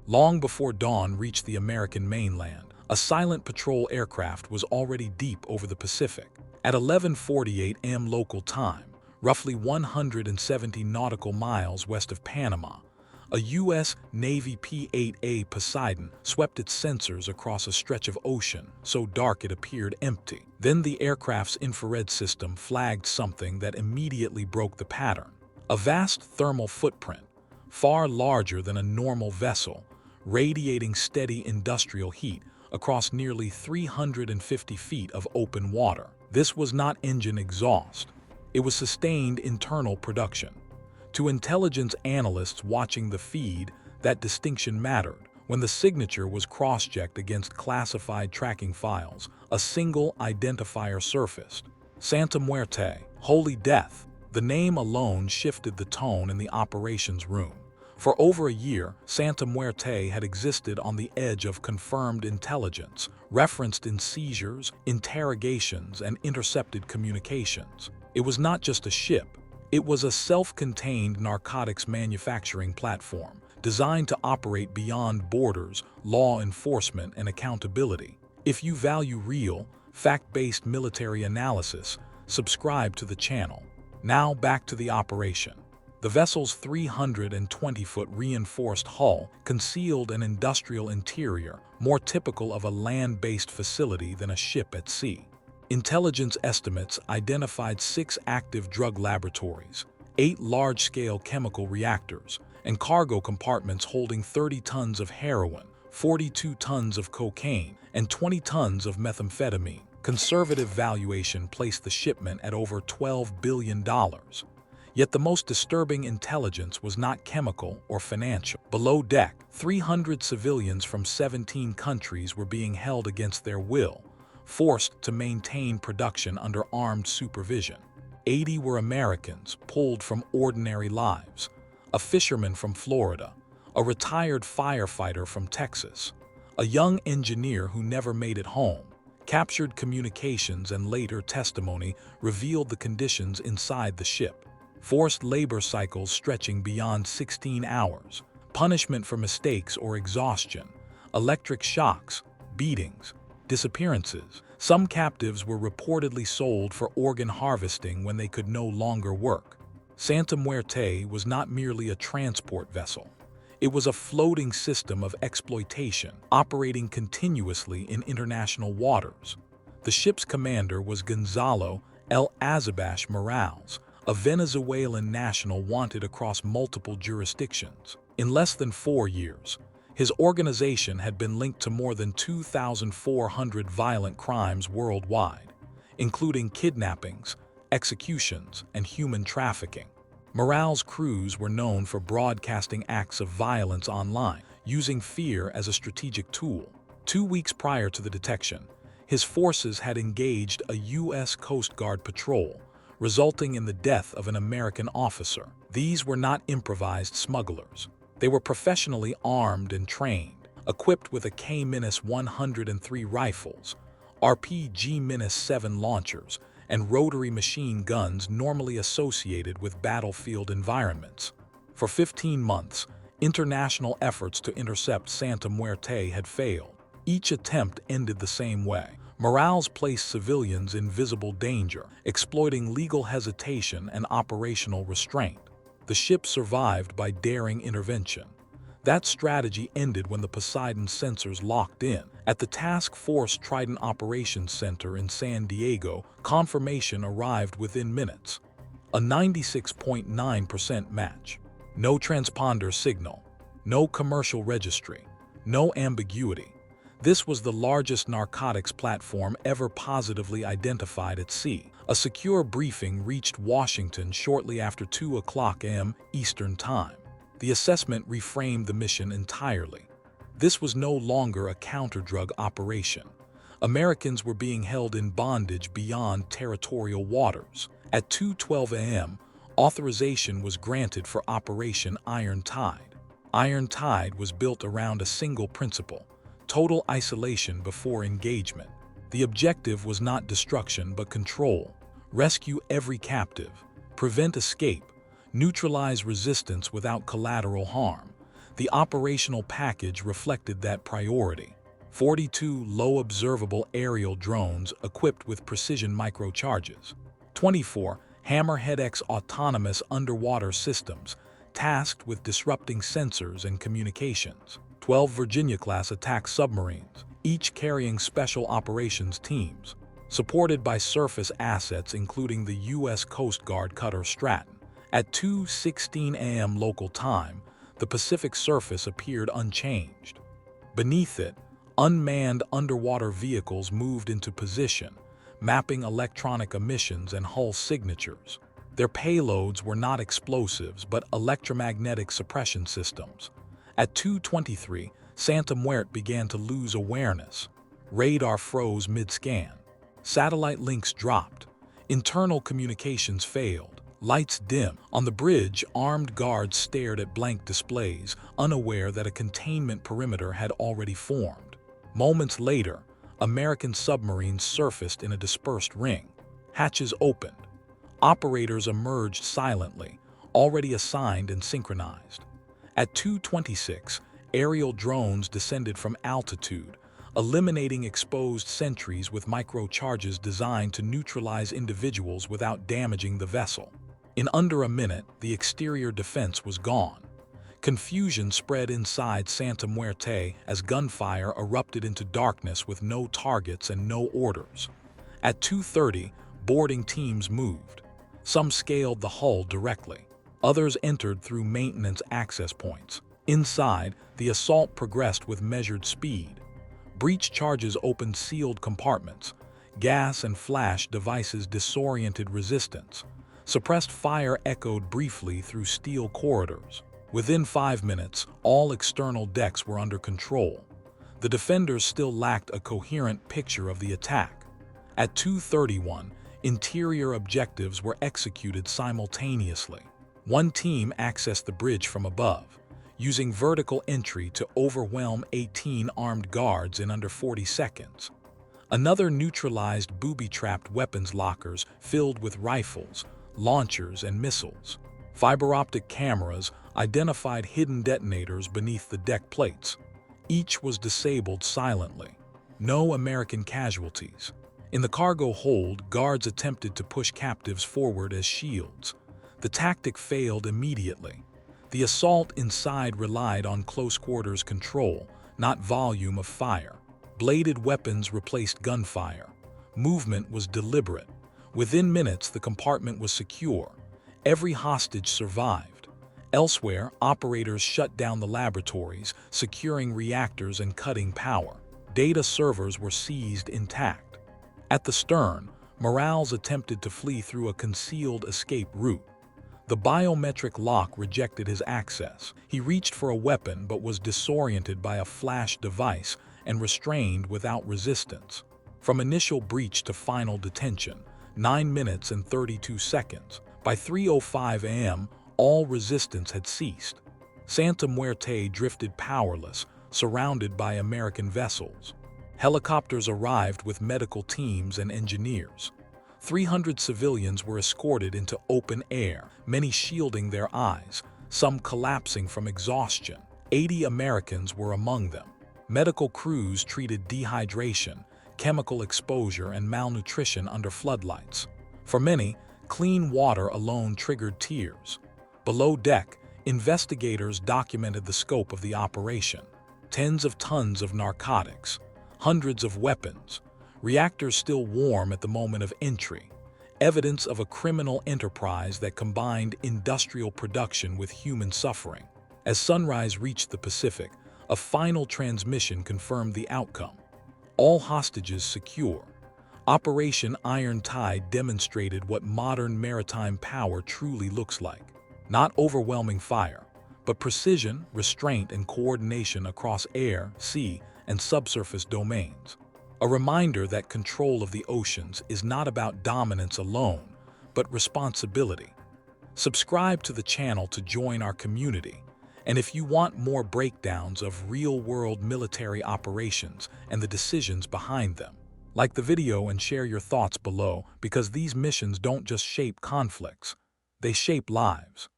Long before dawn reached the American mainland, a silent patrol aircraft was already deep over the Pacific. At 11:48 a.m. local time, roughly 170 nautical miles west of Panama, a U.S. Navy P-8A Poseidon swept its sensors across a stretch of ocean so dark it appeared empty. Then the aircraft's infrared system flagged something that immediately broke the pattern. A vast thermal footprint, far larger than a normal vessel, radiating steady industrial heat across nearly 350 feet of open water. This was not engine exhaust. It was sustained internal production. To intelligence analysts watching the feed, that distinction mattered. When the signature was cross-checked against classified tracking files, a single identifier surfaced. Santa Muerte, Holy Death. The name alone shifted the tone in the operations room. For over a year, Santa Muerte had existed on the edge of confirmed intelligence, referenced in seizures, interrogations, and intercepted communications. It was not just a ship. It was a self-contained narcotics manufacturing platform designed to operate beyond borders, law enforcement, and accountability. If you value real, fact-based military analysis, subscribe to the channel. Now back to the operation. The vessel's 320-foot reinforced hull concealed an industrial interior more typical of a land-based facility than a ship at sea. Intelligence estimates identified 6 active drug laboratories, 8 large-scale chemical reactors, and cargo compartments holding 30 tons of heroin, 42 tons of cocaine, and 20 tons of methamphetamine. Conservative valuation placed the shipment at over $12 billion. Yet the most disturbing intelligence was not chemical or financial. Below deck, 300 civilians from 17 countries were being held against their will, forced to maintain production under armed supervision. 80 were Americans, pulled from ordinary lives, a fisherman from Florida, a retired firefighter from Texas, a young engineer who never made it home. Captured communications and later testimony revealed the conditions inside the ship. Forced labor cycles stretching beyond 16 hours, punishment for mistakes or exhaustion, electric shocks, beatings, disappearances. Some captives were reportedly sold for organ harvesting when they could no longer work. Santa Muerte was not merely a transport vessel. It was a floating system of exploitation, operating continuously in international waters. The ship's commander was Gonzalo El Azabash Morales, a Venezuelan national wanted across multiple jurisdictions. In less than 4 years, his organization had been linked to more than 2,400 violent crimes worldwide, including kidnappings, executions, and human trafficking. Morales' crews were known for broadcasting acts of violence online, using fear as a strategic tool. 2 weeks prior to the detection, his forces had engaged a U.S. Coast Guard patrol, resulting in the death of an American officer. These were not improvised smugglers. They were professionally armed and trained, equipped with a K-103 rifles, RPG-7 launchers, and rotary machine guns normally associated with battlefield environments. For 15 months, international efforts to intercept Santa Muerte had failed. Each attempt ended the same way. Morales placed civilians in visible danger, exploiting legal hesitation and operational restraint. The ship survived by daring intervention. That strategy ended when the Poseidon sensors locked in. At the Task Force Trident Operations Center in San Diego, confirmation arrived within minutes. A 96.9% match. No transponder signal. No commercial registry. No ambiguity. This was the largest narcotics platform ever positively identified at sea. A secure briefing reached Washington shortly after 2:00 a.m. Eastern Time. The assessment reframed the mission entirely. This was no longer a counter-drug operation. Americans were being held in bondage beyond territorial waters. At 2:12 a.m., authorization was granted for Operation Iron Tide. Iron Tide was built around a single principle: total isolation before engagement. The objective was not destruction but control. Rescue every captive, prevent escape, neutralize resistance without collateral harm. The operational package reflected that priority. 42 low observable aerial drones equipped with precision microcharges. 24 Hammerhead-X autonomous underwater systems tasked with disrupting sensors and communications. 12 Virginia-class attack submarines, each carrying special operations teams, supported by surface assets including the U.S. Coast Guard cutter Stratton. At 2:16 a.m. local time, the Pacific surface appeared unchanged. Beneath it, unmanned underwater vehicles moved into position, mapping electronic emissions and hull signatures. Their payloads were not explosives but electromagnetic suppression systems. At 2:23, Santa Muerte began to lose awareness. Radar froze mid-scan. Satellite links dropped. Internal communications failed. Lights dim. On the bridge, armed guards stared at blank displays, unaware that a containment perimeter had already formed. Moments later, American submarines surfaced in a dispersed ring. Hatches opened. Operators emerged silently, already assigned and synchronized. At 2:26, aerial drones descended from altitude, eliminating exposed sentries with microcharges designed to neutralize individuals without damaging the vessel. In under a minute, the exterior defense was gone. Confusion spread inside Santa Muerte as gunfire erupted into darkness with no targets and no orders. At 2:30, boarding teams moved. Some scaled the hull directly. Others entered through maintenance access points. Inside, the assault progressed with measured speed. Breach charges opened sealed compartments. Gas and flash devices disoriented resistance. Suppressed fire echoed briefly through steel corridors. Within 5 minutes, all external decks were under control. The defenders still lacked a coherent picture of the attack. At 2:31, interior objectives were executed simultaneously. One team accessed the bridge from above, using vertical entry to overwhelm 18 armed guards in under 40 seconds. Another neutralized booby-trapped weapons lockers filled with rifles, launchers, and missiles. Fiber optic cameras identified hidden detonators beneath the deck plates. Each was disabled silently. No American casualties. In the cargo hold, guards attempted to push captives forward as shields. The tactic failed immediately. The assault inside relied on close-quarters control, not volume of fire. Bladed weapons replaced gunfire. Movement was deliberate. Within minutes, the compartment was secure. Every hostage survived. Elsewhere, operators shut down the laboratories, securing reactors and cutting power. Data servers were seized intact. At the stern, Morales attempted to flee through a concealed escape route. The biometric lock rejected his access. He reached for a weapon but was disoriented by a flash device and restrained without resistance. From initial breach to final detention, 9 minutes and 32 seconds. By 3:05 a.m., all resistance had ceased. Santa Muerte drifted powerless, surrounded by American vessels. Helicopters arrived with medical teams and engineers. 300 civilians were escorted into open air, many shielding their eyes, some collapsing from exhaustion. 80 Americans were among them. Medical crews treated dehydration, chemical exposure, and malnutrition under floodlights. For many, clean water alone triggered tears. Below deck, investigators documented the scope of the operation. Tens of tons of narcotics, hundreds of weapons, reactors still warm at the moment of entry, evidence of a criminal enterprise that combined industrial production with human suffering. As sunrise reached the Pacific, a final transmission confirmed the outcome. All hostages secure. Operation Iron Tide demonstrated what modern maritime power truly looks like. Not overwhelming fire, but precision, restraint, and coordination across air, sea, and subsurface domains. A reminder that control of the oceans is not about dominance alone, but responsibility. Subscribe to the channel to join our community. And if you want more breakdowns of real-world military operations and the decisions behind them, like the video and share your thoughts below, because these missions don't just shape conflicts, they shape lives.